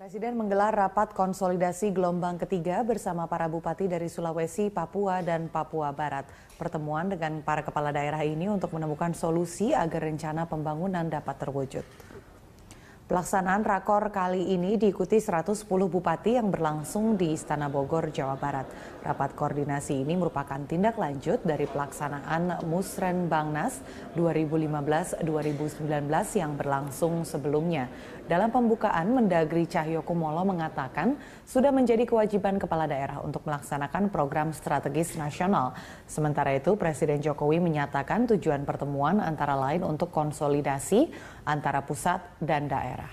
Presiden menggelar rapat konsolidasi gelombang ketiga bersama para bupati dari Sulawesi, Papua, dan Papua Barat. Pertemuan dengan para kepala daerah ini untuk menemukan solusi agar rencana pembangunan dapat terwujud. Pelaksanaan rakor kali ini diikuti 110 bupati yang berlangsung di Istana Bogor, Jawa Barat. Rapat koordinasi ini merupakan tindak lanjut dari pelaksanaan Musrenbangnas 2015-2019 yang berlangsung sebelumnya. Dalam pembukaan, Mendagri Cahyokumolo mengatakan sudah menjadi kewajiban kepala daerah untuk melaksanakan program strategis nasional. Sementara itu, Presiden Jokowi menyatakan tujuan pertemuan antara lain untuk konsolidasi antara pusat dan daerah.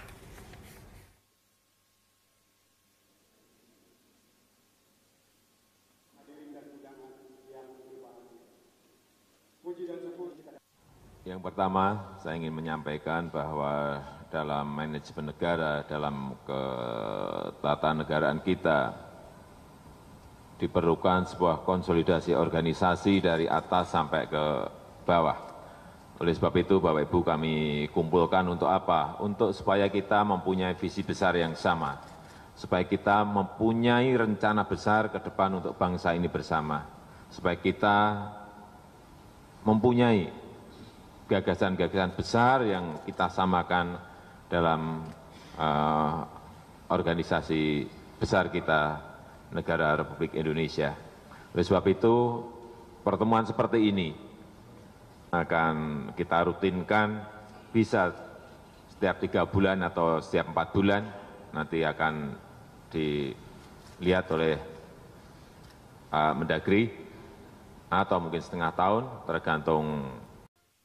Yang pertama, saya ingin menyampaikan bahwa dalam manajemen negara, dalam ketatanegaraan kita, diperlukan sebuah konsolidasi organisasi dari atas sampai ke bawah. Oleh sebab itu, Bapak Ibu, kami kumpulkan untuk apa? Untuk supaya kita mempunyai visi besar yang sama, supaya kita mempunyai rencana besar ke depan untuk bangsa ini bersama, supaya kita mempunyai gagasan-gagasan besar yang kita samakan dalam organisasi besar kita, Negara Republik Indonesia. Oleh sebab itu, pertemuan seperti ini akan kita rutinkan, bisa setiap 3 bulan atau setiap 4 bulan, nanti akan dilihat oleh Mendagri, atau mungkin setengah tahun, tergantung.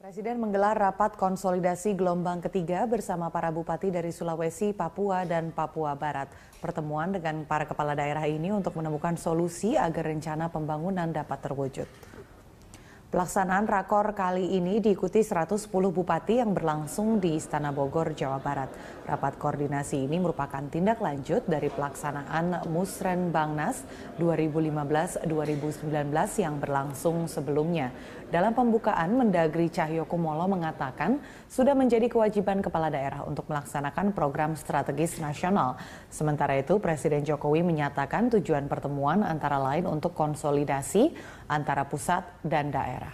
Presiden menggelar rapat konsolidasi gelombang ketiga bersama para bupati dari Sulawesi, Papua, dan Papua Barat. Pertemuan dengan para kepala daerah ini untuk menemukan solusi agar rencana pembangunan dapat terwujud. Pelaksanaan rakor kali ini diikuti 110 bupati yang berlangsung di Istana Bogor, Jawa Barat. Rapat koordinasi ini merupakan tindak lanjut dari pelaksanaan Musrenbangnas 2015-2019 yang berlangsung sebelumnya. Dalam pembukaan, Mendagri Cahyokumolo mengatakan sudah menjadi kewajiban kepala daerah untuk melaksanakan program strategis nasional. Sementara itu, Presiden Jokowi menyatakan tujuan pertemuan antara lain untuk konsolidasi antara pusat dan daerah.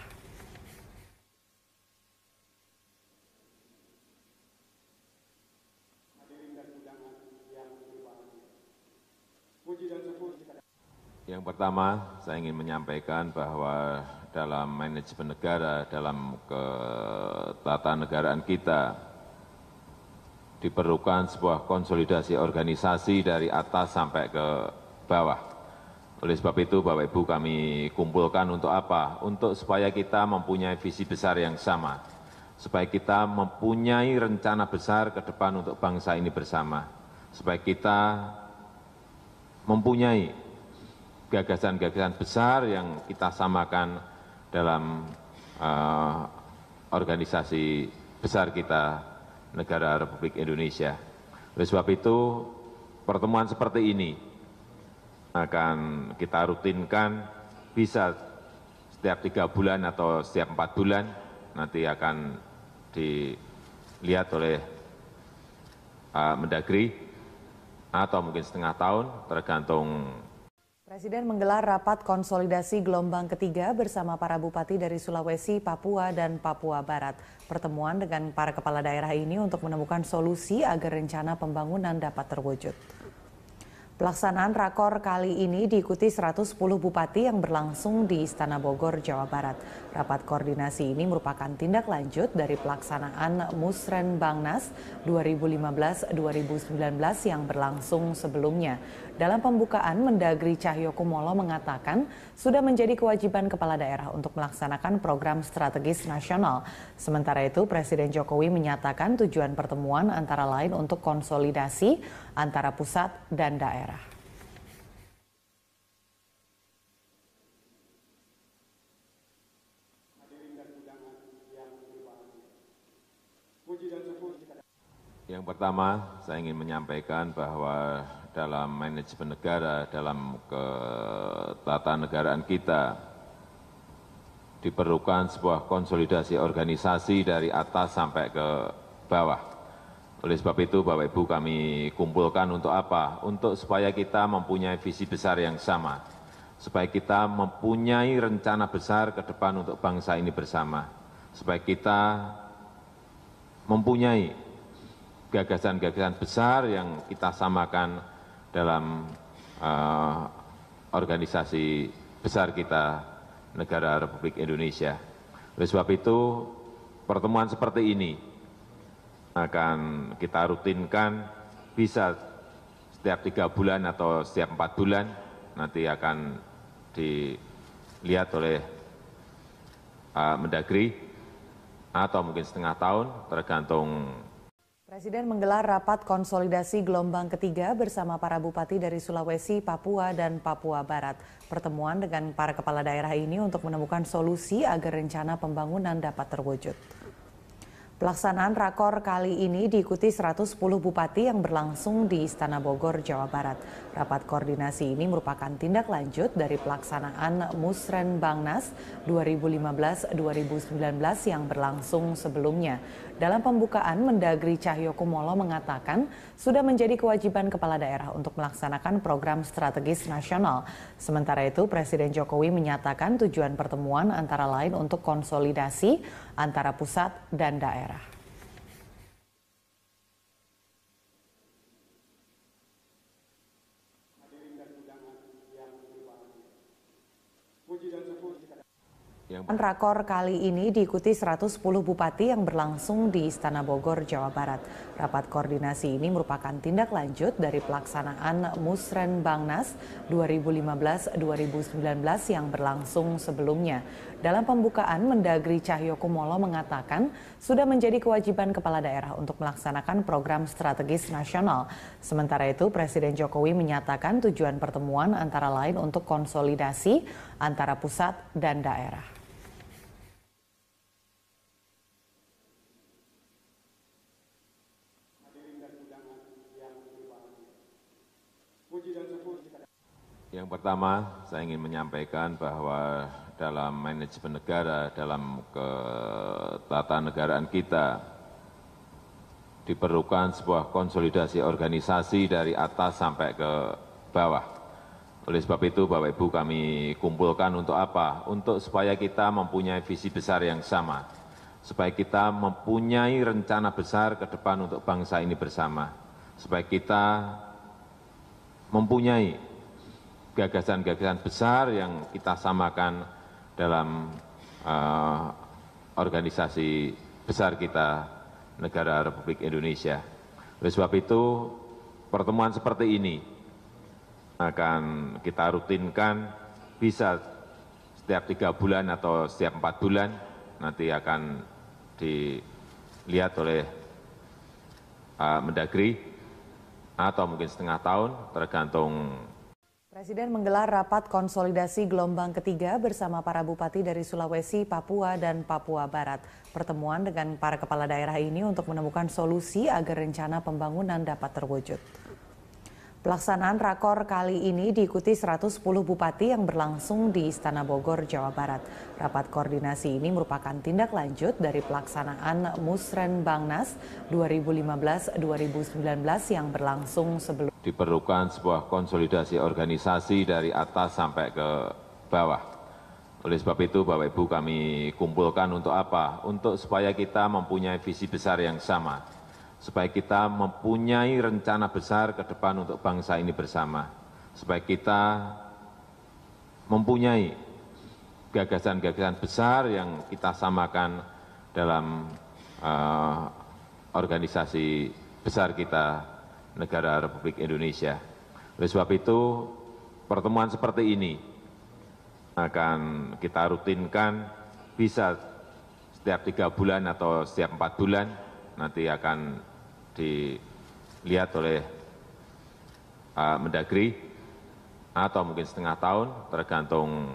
Yang pertama, saya ingin menyampaikan bahwa dalam manajemen negara, dalam ketatanegaraan kita, diperlukan sebuah konsolidasi organisasi dari atas sampai ke bawah. Oleh sebab itu, Bapak Ibu, kami kumpulkan untuk apa? Untuk supaya kita mempunyai visi besar yang sama, supaya kita mempunyai rencana besar ke depan untuk bangsa ini bersama, supaya kita mempunyai gagasan-gagasan besar yang kita samakan dalam organisasi besar kita, Negara Republik Indonesia. Oleh sebab itu, pertemuan seperti ini akan kita rutinkan, bisa setiap 3 bulan atau setiap 4 bulan, nanti akan dilihat oleh Mendagri, atau mungkin setengah tahun, tergantung. Presiden menggelar rapat konsolidasi gelombang ketiga bersama para bupati dari Sulawesi, Papua, dan Papua Barat. Pertemuan dengan para kepala daerah ini untuk menemukan solusi agar rencana pembangunan dapat terwujud. Pelaksanaan rakor kali ini diikuti 110 bupati yang berlangsung di Istana Bogor, Jawa Barat. Rapat koordinasi ini merupakan tindak lanjut dari pelaksanaan Musrenbangnas 2015-2019 yang berlangsung sebelumnya. Dalam pembukaan, Mendagri Cahyokumolo mengatakan sudah menjadi kewajiban kepala daerah untuk melaksanakan program strategis nasional. Sementara itu, Presiden Jokowi menyatakan tujuan pertemuan antara lain untuk konsolidasi antara pusat dan daerah. Yang pertama, saya ingin menyampaikan bahwa dalam manajemen negara, dalam ketatanegaraan kita, diperlukan sebuah konsolidasi organisasi dari atas sampai ke bawah. Oleh sebab itu, Bapak Ibu, kami kumpulkan untuk apa? Untuk supaya kita mempunyai visi besar yang sama, supaya kita mempunyai rencana besar ke depan untuk bangsa ini bersama, supaya kita mempunyai gagasan-gagasan besar yang kita samakan dalam organisasi besar kita, negara Republik Indonesia. Oleh sebab itu, pertemuan seperti ini akan kita rutinkan, bisa setiap 3 bulan atau setiap 4 bulan, nanti akan dilihat oleh Mendagri, atau mungkin setengah tahun, tergantung. Presiden menggelar rapat konsolidasi gelombang ketiga bersama para bupati dari Sulawesi, Papua, dan Papua Barat. Pertemuan dengan para kepala daerah ini untuk menemukan solusi agar rencana pembangunan dapat terwujud. Pelaksanaan rakor kali ini diikuti 110 bupati yang berlangsung di Istana Bogor, Jawa Barat. Rapat koordinasi ini merupakan tindak lanjut dari pelaksanaan Musrenbangnas 2015-2019 yang berlangsung sebelumnya. Dalam pembukaan, Mendagri Cahyokumolo mengatakan sudah menjadi kewajiban kepala daerah untuk melaksanakan program strategis nasional. Sementara itu, Presiden Jokowi menyatakan tujuan pertemuan antara lain untuk konsolidasi antara pusat dan daerah. Rakor kali ini diikuti 110 bupati yang berlangsung di Istana Bogor, Jawa Barat. Rapat koordinasi ini merupakan tindak lanjut dari pelaksanaan Musrenbangnas 2015-2019 yang berlangsung sebelumnya. Dalam pembukaan, Mendagri Cahyokumolo mengatakan sudah menjadi kewajiban kepala daerah untuk melaksanakan program strategis nasional. Sementara itu, Presiden Jokowi menyatakan tujuan pertemuan antara lain untuk konsolidasi antara pusat dan daerah. Yang pertama, saya ingin menyampaikan bahwa dalam manajemen negara, dalam ketatanegaraan kita, diperlukan sebuah konsolidasi organisasi dari atas sampai ke bawah. Oleh sebab itu, Bapak Ibu, kami kumpulkan untuk apa? Untuk supaya kita mempunyai visi besar yang sama, supaya kita mempunyai rencana besar ke depan untuk bangsa ini bersama, supaya kita mempunyai gagasan-gagasan besar yang kita samakan dalam organisasi besar kita, negara Republik Indonesia. Oleh sebab itu, pertemuan seperti ini akan kita rutinkan, bisa setiap 3 bulan atau setiap 4 bulan, nanti akan dilihat oleh Mendagri, atau mungkin setengah tahun, tergantung. Presiden menggelar rapat konsolidasi gelombang ketiga bersama para bupati dari Sulawesi, Papua, dan Papua Barat. Pertemuan dengan para kepala daerah ini untuk menemukan solusi agar rencana pembangunan dapat terwujud. Pelaksanaan rakor kali ini diikuti 110 bupati yang berlangsung di Istana Bogor, Jawa Barat. Rapat koordinasi ini merupakan tindak lanjut dari pelaksanaan Musrenbangnas 2015-2019 yang berlangsung sebelumnya. Diperlukan sebuah konsolidasi organisasi dari atas sampai ke bawah. Oleh sebab itu, Bapak Ibu, kami kumpulkan untuk apa? Untuk supaya kita mempunyai visi besar yang sama, supaya kita mempunyai rencana besar ke depan untuk bangsa ini bersama, supaya kita mempunyai gagasan-gagasan besar yang kita samakan dalam organisasi besar kita, negara Republik Indonesia. Oleh sebab itu, pertemuan seperti ini akan kita rutinkan, bisa setiap 3 bulan atau setiap 4 bulan, nanti akan dilihat oleh Mendagri, atau mungkin setengah tahun, tergantung.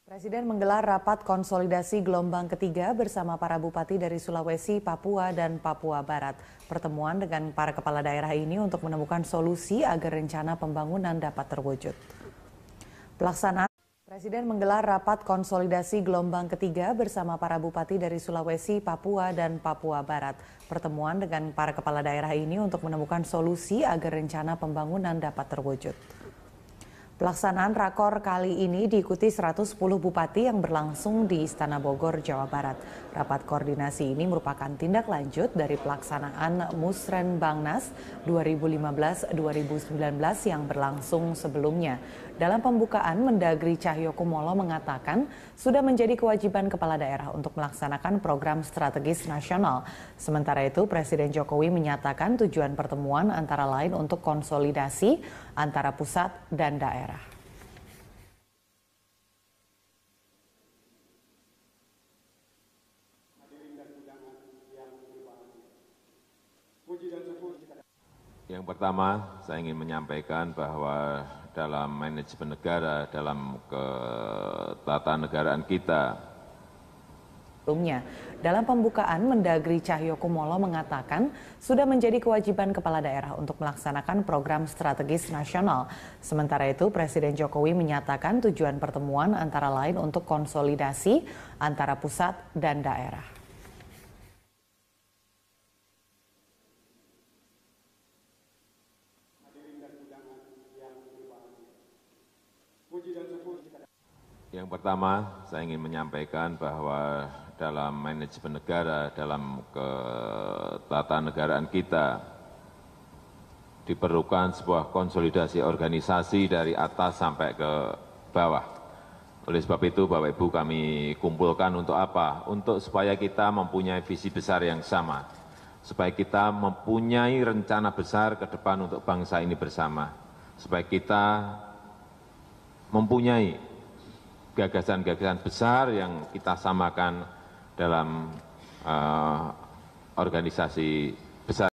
Presiden menggelar rapat konsolidasi gelombang ketiga bersama para bupati dari Sulawesi, Papua, dan Papua Barat. Pertemuan dengan para kepala daerah ini untuk menemukan solusi agar rencana pembangunan dapat terwujud. Pelaksanaan Presiden menggelar rapat konsolidasi gelombang ketiga bersama para bupati dari Sulawesi, Papua, dan Papua Barat. Pertemuan dengan para kepala daerah ini untuk menemukan solusi agar rencana pembangunan dapat terwujud. Pelaksanaan rakor kali ini diikuti 110 bupati yang berlangsung di Istana Bogor, Jawa Barat. Rapat koordinasi ini merupakan tindak lanjut dari pelaksanaan Musrenbangnas 2015-2019 yang berlangsung sebelumnya. Dalam pembukaan, Mendagri Cahyokumolo mengatakan sudah menjadi kewajiban kepala daerah untuk melaksanakan program strategis nasional. Sementara itu, Presiden Jokowi menyatakan tujuan pertemuan antara lain untuk konsolidasi antara pusat dan daerah. Yang pertama, saya ingin menyampaikan bahwa dalam manajemen negara, dalam ketatanegaraan kita, dalam pembukaan, Mendagri Cahyokumolo mengatakan sudah menjadi kewajiban kepala daerah untuk melaksanakan program strategis nasional. Sementara itu, Presiden Jokowi menyatakan tujuan pertemuan antara lain untuk konsolidasi antara pusat dan daerah. Yang pertama, saya ingin menyampaikan bahwa dalam manajemen negara, dalam ketatanegaraan kita, diperlukan sebuah konsolidasi organisasi dari atas sampai ke bawah. Oleh sebab itu, Bapak Ibu, kami kumpulkan untuk apa? Untuk supaya kita mempunyai visi besar yang sama, supaya kita mempunyai rencana besar ke depan untuk bangsa ini bersama, supaya kita mempunyai gagasan-gagasan besar yang kita samakan dalam organisasi besar.